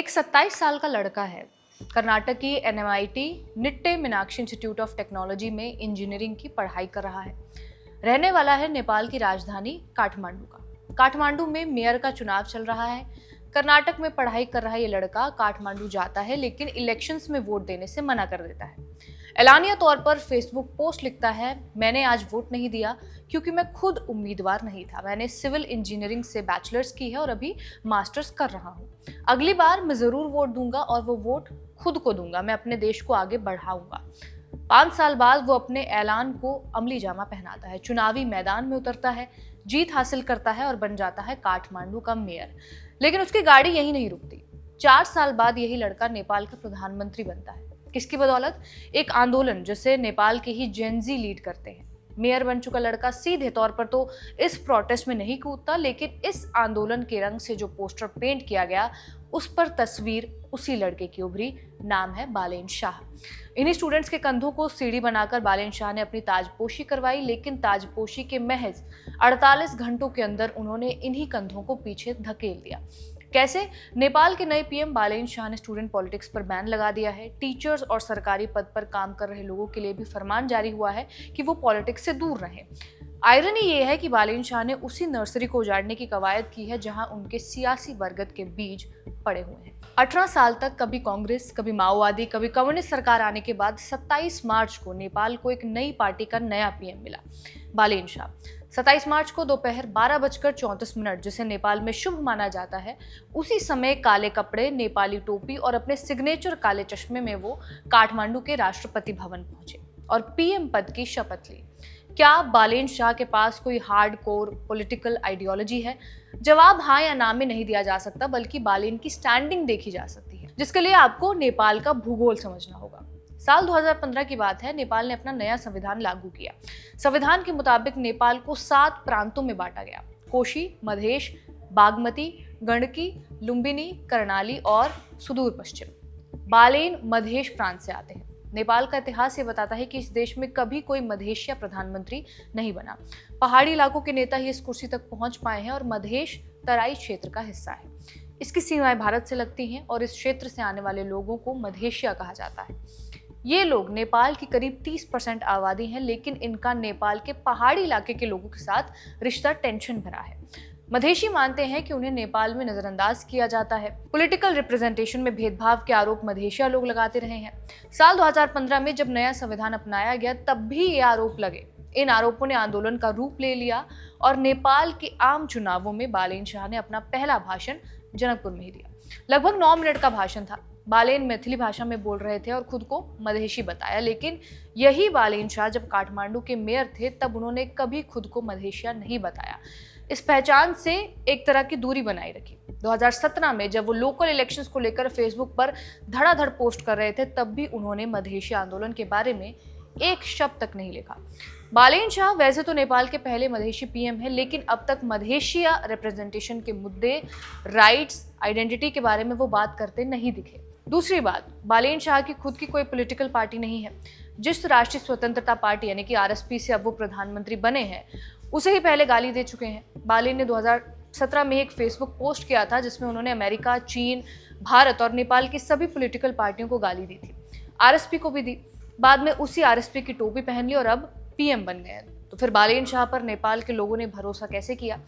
एक 27 साल का लड़का है। कर्नाटक की NMIT Nitte Meenakshi institute of technology में इंजीनियरिंग की पढ़ाई कर रहा है। रहने वाला है नेपाल की राजधानी काठमांडू का। काठमांडू में मेयर का चुनाव चल रहा है। कर्नाटक में पढ़ाई कर रहा ये लड़का काठमांडू जाता है, लेकिन इलेक्शंस में वोट देने से मना कर देता है। एलानिया तौर पर फेसबुक पोस्ट लिखता है, मैंने आज वोट नहीं दिया क्योंकि मैं खुद उम्मीदवार नहीं था। मैंने सिविल इंजीनियरिंग से बैचलर्स की है और अभी मास्टर्स कर रहा हूँ। अगली बार मैं जरूर वोट दूंगा और वो वोट खुद को दूंगा। मैं अपने देश को आगे बढ़ाऊंगा। 5 साल बाद वो अपने ऐलान को अमली जामा पहनाता है, चुनावी मैदान में उतरता है, जीत हासिल करता है और बन जाता है काठमांडू का मेयर। लेकिन उसकी गाड़ी यहीं नहीं रुकती। 4 साल बाद यही लड़का नेपाल का प्रधानमंत्री बनता है। किसकी बदौलत? एक आंदोलन जिसे नेपाल के ही जेनजी लीड करते हैं। मेयर बन चुका लड़का सीधे तौर पर तो इस प्रोटेस्ट में नहीं कूदता, लेकिन इस आंदोलन के रंग से जो पोस्टर पेंट किया गया उस पर तस्वीर उसी लड़के की उभरी। नाम है बालेन शाह। इन्हीं स्टूडेंट्स के कंधों को सीढ़ी बनाकर बालेन शाह ने अपनी ताजपोशी करवाई, लेकिन ताजपोशी के महज 48 घंटों के अंदर उन्होंने इन्हीं कंधों को पीछे धकेल दिया। कैसे? नेपाल के नए पीएम बालेन शाह ने स्टूडेंट पॉलिटिक्स पर बैन लगा दिया है। टीचर्स और सरकारी पद पर काम कर रहे लोगों के लिए भी फरमान जारी हुआ है कि वो पॉलिटिक्स से दूर रहें। आयरनी ये है कि बालेन शाह ने उसी नर्सरी को उजाड़ने की कवायद की है जहां उनके सियासी बरगद के बीज पड़े हुए हैं। 18 साल तक कभी कांग्रेस, कभी माओवादी, कभी कम्युनिस्ट सरकार आने के बाद 27 मार्च को नेपाल को एक नई पार्टी का नया पीएम मिला, बालेन शाह। 27 मार्च को दोपहर 12:34, जिसे नेपाल में शुभ माना जाता है, उसी समय काले कपड़े, नेपाली टोपी और अपने सिग्नेचर काले चश्मे में वो काठमांडू के राष्ट्रपति भवन पहुंचे और पीएम पद की शपथ ली। क्या बालेन शाह के पास कोई हार्डकोर पॉलिटिकल आइडियोलॉजी है? जवाब हाँ या ना में नहीं दिया जा सकता, बल्कि बालेन की स्टैंडिंग देखी जा सकती है, जिसके लिए आपको नेपाल का भूगोल समझना होगा। साल 2015 की बात है। नेपाल ने अपना नया संविधान लागू किया। संविधान के मुताबिक नेपाल को 7 प्रांतों में बांटा गया: कोशी, मधेश, बागमती, गंडकी, लुम्बिनी, कर्णाली और सुदूर पश्चिम। बालेन मधेश प्रांत से आते हैं। नेपाल का इतिहास ये बताता है कि इस देश में कभी कोई मधेशिया प्रधानमंत्री नहीं बना। पहाड़ी इलाकों के नेता ही इस कुर्सी तक पहुंच पाए हैं और मधेश तराई क्षेत्र का हिस्सा है। इसकी सीमाएं भारत से लगती हैं और इस क्षेत्र से आने वाले लोगों को मधेशिया कहा जाता है। ये लोग नेपाल की करीब 30% आबादी हैं, लेकिन इनका नेपाल के पहाड़ी इलाके के लोगों के साथ रिश्ता टेंशन भरा है। मधेशी मानते हैं कि उन्हें नेपाल में नजरअंदाज किया जाता है। पॉलिटिकल रिप्रेजेंटेशन में भेदभाव के आरोप मधेशिया लोग लगाते रहे हैं। साल 2015 में जब नया संविधान अपनाया गया, तब भी ये आरोप लगे। इन आरोपों ने आंदोलन का रूप ले लिया और नेपाल के आम चुनावों में बालेन शाह ने अपना पहला भाषण जनकपुर में ही दिया। लगभग 9 मिनट का भाषण था। बालेन मैथिली भाषा में बोल रहे थे और खुद को मधेशी बताया, लेकिन यही बालेन शाह जब काठमांडू के मेयर थे तब उन्होंने कभी खुद को मधेशिया नहीं बताया। इस पहचान से एक तरह की दूरी बनाई रखी। 2017 में जब वो लोकल इलेक्शंस को लेकर फेसबुक पर धड़ाधड़ पोस्ट कर रहे थे, तब भी उन्होंने मधेशिया आंदोलन के बारे में एक शब्द तक नहीं लिखा। बालेन शाह वैसे तो नेपाल के पहले मधेशी पीएम है, लेकिन अब तक मधेशिया रिप्रेजेंटेशन के मुद्दे, राइट्स, आइडेंटिटी के बारे में वो बात करते नहीं दिखे। दूसरी बात, बालेन शाह की खुद की कोई पॉलिटिकल पार्टी नहीं है। जिस राष्ट्रीय स्वतंत्रता पार्टी यानी कि आरएसपी से अब वो प्रधानमंत्री बने हैं, उसे ही पहले गाली दे चुके हैं। बालेन ने 2017 में एक फेसबुक पोस्ट किया था जिसमें उन्होंने अमेरिका, चीन, भारत और नेपाल की सभी पॉलिटिकल पार्टियों को गाली दी थी। आरएसपी को भी दी। बाद में उसी आरएसपी की टोपी पहन ली और अब पीएम बन गए। तो फिर बालेन शाह पर नेपाल के लोगों ने भरोसा कैसे किया?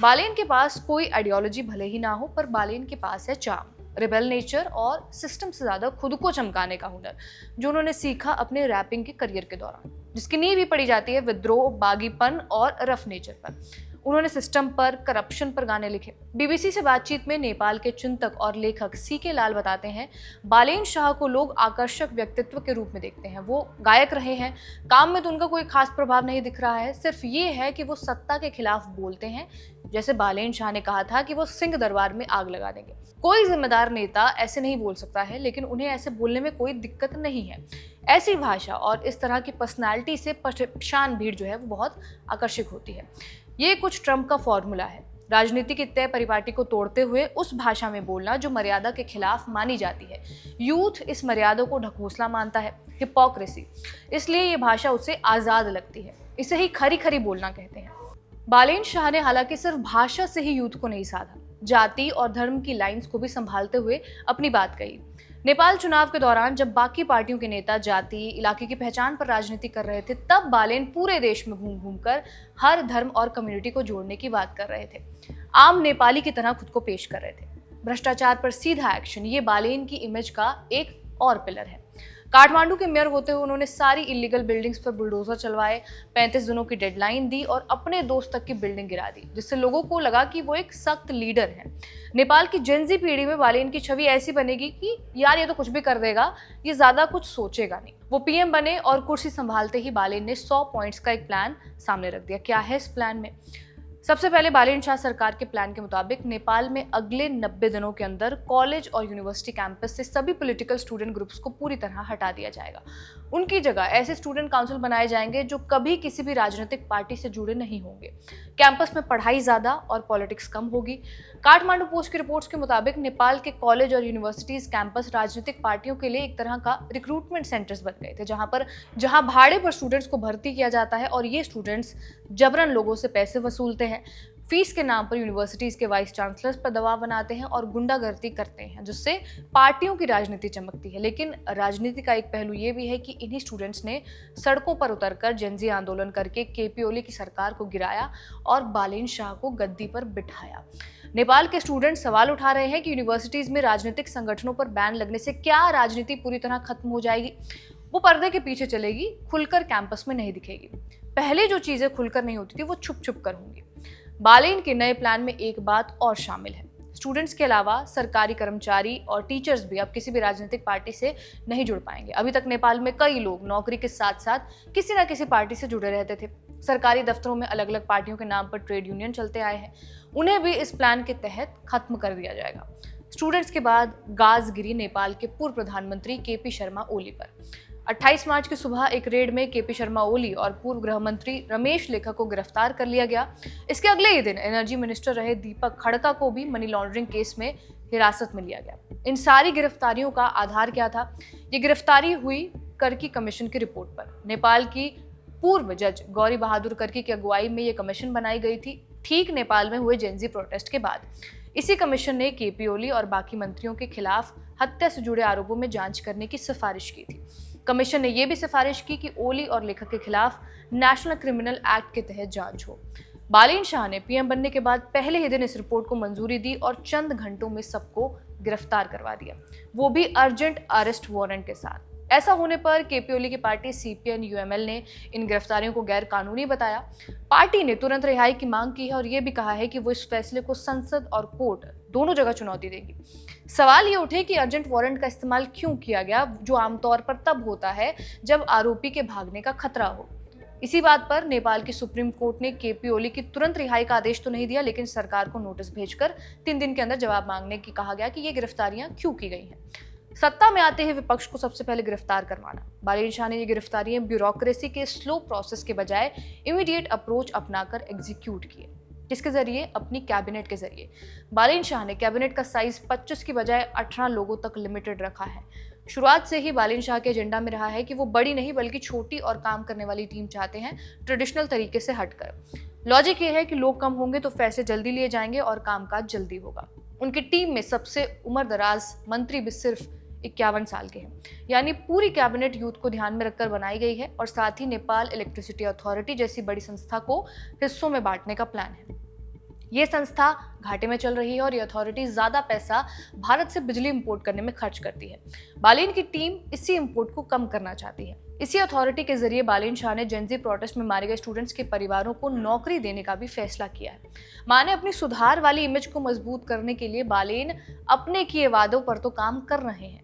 बालेन के पास कोई आइडियोलॉजी भले ही ना हो, पर बालेन के पास है चार्म, रिबेल नेचर और सिस्टम से ज्यादा खुद को चमकाने का हुनर, जो उन्होंने सीखा अपने रैपिंग के करियर के दौरान, जिसकी नींव भी पड़ी जाती है विद्रोह, बागीपन और रफ नेचर पर। उन्होंने सिस्टम पर, करप्शन पर गाने लिखे। बीबीसी से बातचीत में नेपाल के चिंतक और लेखक सीके लाल बताते हैं, बालेन शाह को लोग आकर्षक व्यक्तित्व के रूप में देखते हैं। वो गायक रहे हैं, काम में तो उनका कोई खास प्रभाव नहीं दिख रहा है। सिर्फ ये है कि वो सत्ता के खिलाफ बोलते हैं, जैसे बालेन शाह ने कहा था कि वो सिंह दरबार में आग लगा देंगे। कोई जिम्मेदार नेता ऐसे नहीं बोल सकता है, लेकिन उन्हें ऐसे बोलने में कोई दिक्कत नहीं है। ऐसी भाषा और इस तरह की पर्सनालिटी से परेशान भीड़ जो है वो बहुत आकर्षक होती है। ये कुछ ट्रम्प का फॉर्मूला है, राजनीति की तय परिपाटी को तोड़ते हुए उस भाषा में बोलना जो मर्यादा के खिलाफ मानी जाती है। यूथ इस मर्यादा को ढकोसला मानता है, हिपोक्रेसी, इसलिए ये भाषा उसे आज़ाद लगती है। इसे ही खरी खरी बोलना कहते हैं। बालेन शाह ने हालांकि सिर्फ भाषा से ही यूथ को नहीं साधा, जाति और धर्म की लाइंस को भी संभालते हुए अपनी बात कही। नेपाल चुनाव के दौरान जब बाकी पार्टियों के नेता जाति, इलाके की पहचान पर राजनीति कर रहे थे, तब बालेन पूरे देश में घूम घूम कर हर धर्म और कम्युनिटी को जोड़ने की बात कर रहे थे। आम नेपाली की तरह खुद को पेश कर रहे थे। भ्रष्टाचार पर सीधा एक्शन, ये बालेन की इमेज का एक और पिलर है। काठमांडू के मेयर होते हुए उन्होंने सारी इलीगल बिल्डिंग्स पर बुलडोजर चलवाए, 35 दिनों की डेडलाइन दी और अपने दोस्त तक की बिल्डिंग गिरा दी, जिससे लोगों को लगा कि वो एक सख्त लीडर है। नेपाल की जेनजी पीढ़ी में बालेन की छवि ऐसी बनेगी कि यार ये तो कुछ भी कर देगा, ये ज्यादा कुछ सोचेगा नहीं। वो पीएम बने और कुर्सी संभालते ही बालेन ने 100 पॉइंट्स का एक प्लान सामने रख दिया। क्या है इस प्लान में? सबसे पहले बालेन शाह सरकार के प्लान के मुताबिक नेपाल में अगले 90 दिनों के अंदर कॉलेज और यूनिवर्सिटी कैंपस से सभी पॉलिटिकल स्टूडेंट ग्रुप्स को पूरी तरह हटा दिया जाएगा। उनकी जगह ऐसे स्टूडेंट काउंसिल बनाए जाएंगे जो कभी किसी भी राजनीतिक पार्टी से जुड़े नहीं होंगे। कैंपस में पढ़ाई ज्यादा और पॉलिटिक्स कम होगी। काठमांडू पोस्ट की रिपोर्ट्स के मुताबिक नेपाल के कॉलेज और यूनिवर्सिटीज कैंपस राजनीतिक पार्टियों के लिए एक तरह का रिक्रूटमेंट सेंटर्स बन गए थे, जहां भाड़े पर स्टूडेंट्स को भर्ती किया जाता है और ये स्टूडेंट्स जबरन लोगों से पैसे वसूलते हैं, फीस के नाम पर यूनिवर्सिटीज के वाइस चांसलर्स पर दबाव बनाते हैं और गुंडागर्दी करते हैं, जिससे पार्टियों की राजनीति चमकती है। लेकिन राजनीति का एक पहलू ये भी है कि इन्हीं स्टूडेंट्स ने सड़कों पर उतरकर जेनजी आंदोलन करके केपी ओली की सरकार को गिराया और बालेन शाह को गद्दी पर बिठाया। नेपाल के स्टूडेंट सवाल उठा रहे हैं कि यूनिवर्सिटीज में राजनीतिक संगठनों पर बैन लगने से क्या राजनीति पूरी तरह खत्म हो जाएगी? वो पर्दे के पीछे चलेगी, खुलकर कैंपस में नहीं दिखेगी। पहले जो चीजें खुलकर नहीं होती थी वो छुप छुप कर होंगी। बालेन के नए प्लान में एक बात और शामिल है। स्टूडेंट्स के अलावा सरकारी कर्मचारी और टीचर्स भी अब किसी भी राजनीतिक पार्टी से नहीं जुड़ पाएंगे। अभी तक नेपाल में कई लोग नौकरी के साथ साथ किसी न किसी पार्टी से जुड़े रहते थे। सरकारी दफ्तरों में अलग अलग पार्टियों के नाम पर ट्रेड यूनियन चलते आए हैं, उन्हें भी इस प्लान के तहत खत्म कर दिया जाएगा। स्टूडेंट्स के बाद गाज गिरी नेपाल के पूर्व प्रधानमंत्री केपी शर्मा ओली पर। 28 मार्च की सुबह एक रेड में केपी शर्मा ओली और पूर्व गृह मंत्री रमेश लेखा को गिरफ्तार कर लिया गया। इसके अगले ही दिन एनर्जी मिनिस्टर रहे दीपक खड़का को भी मनी लॉन्ड्रिंग केस में हिरासत में लिया गया। इन सारी गिरफ्तारियों का आधार क्या था? ये गिरफ्तारी हुई कर्की कमीशन की रिपोर्ट पर। नेपाल की पूर्व जज गौरी बहादुर कर्की की अगुवाई में ये कमीशन बनाई गई थी, ठीक नेपाल में हुए जेनजी प्रोटेस्ट के बाद। इसी कमीशन ने केपी ओली और बाकी मंत्रियों के खिलाफ हत्या से जुड़े आरोपों में जांच करने की सिफारिश की थी। कमीशन ने यह भी सिफारिश की कि ओली और लेखक के खिलाफ नेशनल क्रिमिनल एक्ट के तहत जांच हो। बालेन शाह ने पीएम बनने के बाद पहले ही दिन इस रिपोर्ट को मंजूरी दी और चंद घंटों में सबको गिरफ्तार करवा दिया, वो भी अर्जेंट अरेस्ट वारंट के साथ। ऐसा होने पर केपी ओली की पार्टी सीपीएन यूएमएल ने इन गिरफ्तारियों को गैर कानूनी बताया। पार्टी ने तुरंत रिहाई की मांग की है और यह भी कहा है कि वो इस फैसले को संसद और कोर्ट दोनों जगह चुनौती देगी। सवाल ये उठे कि अर्जेंट वारंट का इस्तेमाल क्यों किया गया, जो आमतौर पर तब होता है जब आरोपी के भागने का खतरा हो। इसी बात पर नेपाल की सुप्रीम कोर्ट ने केपी ओली की तुरंत रिहाई का आदेश तो नहीं दिया, लेकिन सरकार को नोटिस भेजकर 3 दिन के अंदर जवाब मांगने की कहा गया कि ये गिरफ्तारियां क्यों की गई हैं। सत्ता में आते ही विपक्ष को सबसे पहले गिरफ्तार करवाना। बालेन शाह ने ये गिरफ्तारियां ब्यूरोक्रेसी के स्लो प्रोसेस के बजाय इमीडिएट अप्रोच अपनाकर एग्जीक्यूट किए। किसके जरिए? अपनी कैबिनेट के जरिए। बालेन शाह ने कैबिनेट का साइज 25 की बजाय 18 लोगों तक लिमिटेड रखा है। शुरुआत से ही बालेन शाह के एजेंडा में रहा है कि वो बड़ी नहीं बल्कि छोटी और काम करने वाली टीम चाहते हैं, ट्रेडिशनल तरीके से हटकर। लॉजिक ये है कि लोग कम होंगे तो फैसले जल्दी लिए जाएंगे और कामकाज जल्दी होगा। उनकी टीम में सबसे उम्रदराज मंत्री भी सिर्फ 51 साल के हैं, यानी पूरी कैबिनेट यूथ को ध्यान में रखकर बनाई गई है और साथ ही नेपाल इलेक्ट्रिसिटी अथॉरिटी जैसी बड़ी संस्था को हिस्सों में बांटने का प्लान है। ये संस्था घाटे में चल रही है और ये अथॉरिटी ज्यादा पैसा भारत से बिजली इंपोर्ट करने में खर्च करती है। बालेन की टीम इसी इंपोर्ट को कम करना चाहती है। इसी अथॉरिटी के जरिए बालेन शाह ने जेनजी प्रोटेस्ट में मारे गए स्टूडेंट्स के परिवारों को नौकरी देने का भी फैसला किया है। माने अपनी सुधार वाली इमेज को मजबूत करने के लिए बालेन अपने किए वादों पर तो काम कर रहे हैं।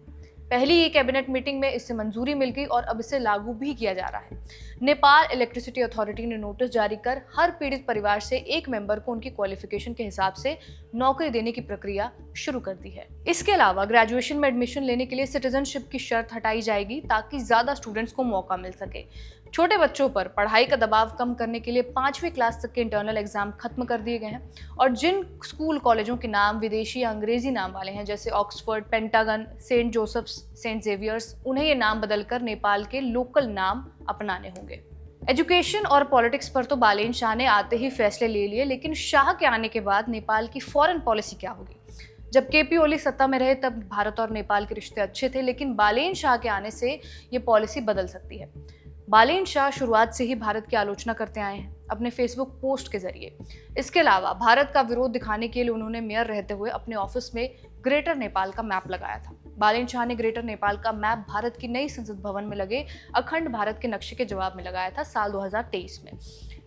पहली ही कैबिनेट मीटिंग में इससे मंजूरी मिल गई और अब इसे लागू भी किया जा रहा है। नेपाल इलेक्ट्रिसिटी अथॉरिटी ने नोटिस जारी कर हर पीड़ित परिवार से एक मेंबर को उनकी क्वालिफिकेशन के हिसाब से नौकरी देने की प्रक्रिया शुरू कर दी है। इसके अलावा ग्रेजुएशन में एडमिशन लेने के लिए सिटीजनशिप की शर्त हटाई जाएगी ताकि ज्यादा स्टूडेंट्स को मौका मिल सके। छोटे बच्चों पर पढ़ाई का दबाव कम करने के लिए 5वीं क्लास तक के इंटरनल एग्जाम खत्म कर दिए गए हैं और जिन स्कूल कॉलेजों के नाम विदेशी या अंग्रेजी नाम वाले हैं, जैसे Oxford, Pentagon, Saint Joseph's, Saint Xavier's, उन्हें ये नाम बदलकर नेपाल के लोकल नाम अपनाने होंगे। एजुकेशन और पॉलिटिक्स पर तो बालेन शाह ने आते ही फैसले ले लिए, लेकिन शाह के आने के बाद नेपाल की फॉरेन पॉलिसी क्या होगी? जब केपी ओली सत्ता में रहे तब भारत और नेपाल के रिश्ते अच्छे थे, लेकिन बालेन शाह के आने से ये पॉलिसी बदल सकती है। बालेन शाह शुरुआत से ही भारत की आलोचना करते आए हैं अपने फेसबुक पोस्ट के जरिए। इसके अलावा भारत का विरोध दिखाने के लिए उन्होंने मेयर रहते हुए अपने ऑफिस में ग्रेटर नेपाल का मैप लगाया था। बालेन शाह ने ग्रेटर नेपाल का मैप भारत की नई संसद भवन में लगे अखंड भारत के नक्शे के जवाब में लगाया था साल 2023 में।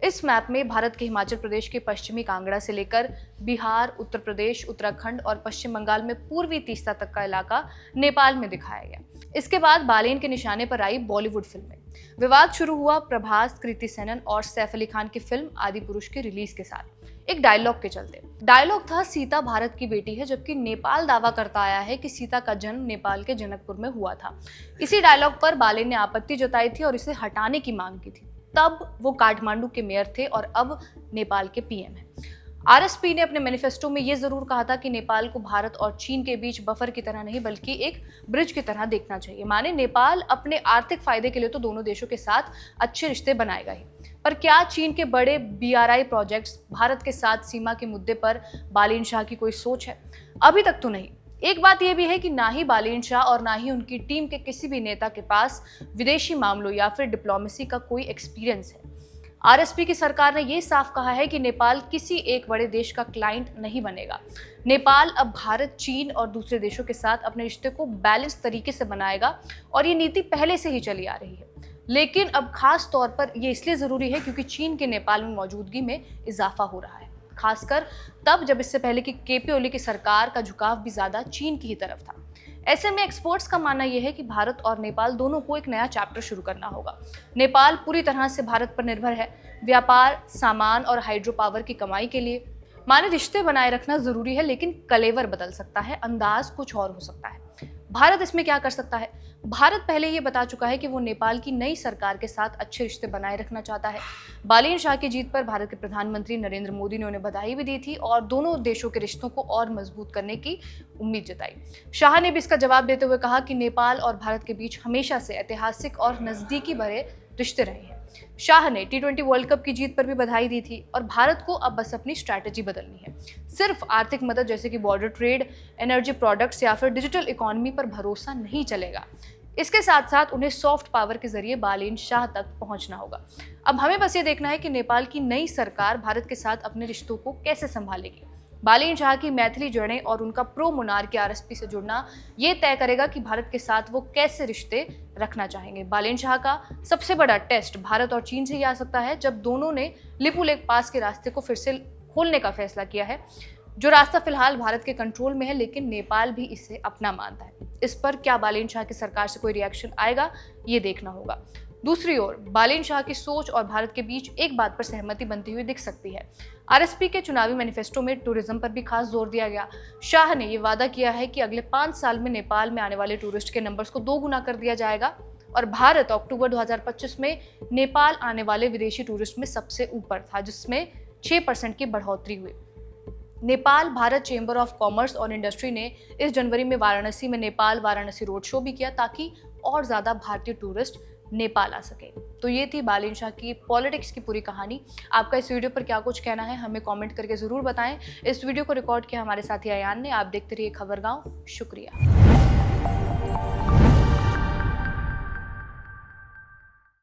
इस मैप में भारत के हिमाचल प्रदेश के पश्चिमी कांगड़ा से लेकर बिहार, उत्तर प्रदेश, उत्तराखंड और पश्चिम बंगाल में पूर्वी तीस्ता तक का इलाका नेपाल में दिखाया गया। इसके बाद बालेन के निशाने पर आई बॉलीवुड फिल्में। विवाद शुरू हुआ प्रभास, कृति सेनन और सैफ अली खान की फिल्म आदि पुरुष की रिलीज के साथ एक डायलॉग के चलते। डायलॉग था, सीता भारत की बेटी है, जबकि नेपाल दावा करता आया है कि सीता का जन्म नेपाल के जनकपुर में हुआ था। इसी डायलॉग पर बालेन ने आपत्ति जताई थी और इसे हटाने की मांग की थी। तब वो काठमांडू के मेयर थे और अब नेपाल के पीएम हैं। आरएसपी ने अपने मैनिफेस्टो में ये जरूर कहा था कि नेपाल को भारत और चीन के बीच बफर की तरह नहीं बल्कि एक ब्रिज की तरह देखना चाहिए। माने नेपाल अपने आर्थिक फायदे के लिए तो दोनों देशों के साथ अच्छे रिश्ते बनाएगा ही, पर क्या चीन के बड़े बीआरआई प्रोजेक्ट्स, भारत के साथ सीमा के मुद्दे पर बालेन शाह की कोई सोच है? अभी तक तो नहीं। एक बात यह भी है कि ना ही बालेन शाह और ना ही उनकी टीम के किसी भी नेता के पास विदेशी मामलों या फिर डिप्लोमेसी का कोई एक्सपीरियंस है। आरएसपी की सरकार ने यह साफ कहा है कि नेपाल किसी एक बड़े देश का क्लाइंट नहीं बनेगा। नेपाल अब भारत, चीन और दूसरे देशों के साथ अपने रिश्ते को बैलेंस तरीके से बनाएगा और ये नीति पहले से ही चली आ रही है। लेकिन अब खास तौर पर यह इसलिए जरूरी है क्योंकि चीन के नेपाल में मौजूदगी में इजाफा हो रहा है, खासकर तब जब इससे पहले कि केपी ओली की सरकार का झुकाव भी ज्यादा चीन की ही तरफ था। ऐसे में एक्सपर्ट्स का मानना यह है कि भारत और नेपाल दोनों को एक नया चैप्टर शुरू करना होगा। नेपाल पूरी तरह से भारत पर निर्भर है, व्यापार, सामान और हाइड्रो पावर की कमाई के लिए। माने रिश्ते बनाए रखना जरूरी है, लेकिन कलेवर बदल सकता है, अंदाज कुछ और हो सकता है। भारत इसमें क्या कर सकता है? भारत पहले ये बता चुका है कि वो नेपाल की नई सरकार के साथ अच्छे रिश्ते बनाए रखना चाहता है। बालेन शाह की जीत पर भारत के प्रधानमंत्री नरेंद्र मोदी ने उन्हें बधाई भी दी थी और दोनों देशों के रिश्तों को और मजबूत करने की उम्मीद जताई। शाह ने भी इसका जवाब देते हुए कहा कि नेपाल और भारत के बीच हमेशा से ऐतिहासिक और नजदीकी भरे रिश्ते रहे हैं। शाह ने T20 वर्ल्ड कप की जीत पर भी बधाई दी थी और भारत को अब बस अपनी स्ट्रैटेजी बदलनी है। सिर्फ आर्थिक मदद जैसे कि बॉर्डर ट्रेड, एनर्जी प्रोडक्ट्स या फिर डिजिटल इकोनॉमी पर भरोसा नहीं चलेगा। इसके साथ साथ उन्हें सॉफ्ट पावर के जरिए बालेन शाह तक पहुंचना होगा। अब हमें बस ये देखना है कि नेपाल की नई सरकार भारत के साथ अपने रिश्तों को कैसे संभालेगी। बालेन शाह की मैथिली जड़ें और उनका प्रो मोनार्की आरएसपी से जुड़ना ये तय करेगा कि भारत के साथ वो कैसे रिश्ते रखना चाहेंगे। बालेन शाह का सबसे बड़ा टेस्ट भारत और चीन से ही आ सकता है, जब दोनों ने लिपुलेख पास के रास्ते को फिर से खोलने का फैसला किया है। जो रास्ता फिलहाल भारत के कंट्रोल में है, लेकिन नेपाल भी इसे अपना मानता है। इस पर क्या बालेन शाह की सरकार से कोई रिएक्शन आएगा, ये देखना होगा। दूसरी ओर बालेन शाह की सोच और भारत के बीच एक बात पर सहमति बनती हुई दिख सकती है। आरएसपी के चुनावी मैनिफेस्टो में टूरिज्म पर भी खास जोर दिया गया। शाह ने यह वादा किया है कि अगले 5 साल में नेपाल में आने वाले टूरिस्ट के नंबर्स को 2 गुना कर दिया जाएगा और भारत अक्टूबर 2025 में नेपाल आने वाले विदेशी टूरिस्ट में सबसे ऊपर था, जिसमें 6% की बढ़ोतरी हुई। Nepal Bharat chamber of commerce और इंडस्ट्री ने इस जनवरी में वाराणसी में नेपाल वाराणसी रोड शो भी किया ताकि और ज्यादा भारतीय टूरिस्ट नेपाल आ सके। तो ये थी बालेन शाह की पॉलिटिक्स की पूरी कहानी। आपका इस वीडियो पर क्या कुछ कहना है हमें कमेंट करके जरूर बताएं। इस वीडियो को रिकॉर्ड किया हमारे साथी अयान ने। आप देखते रहिए खबरगांव। शुक्रिया।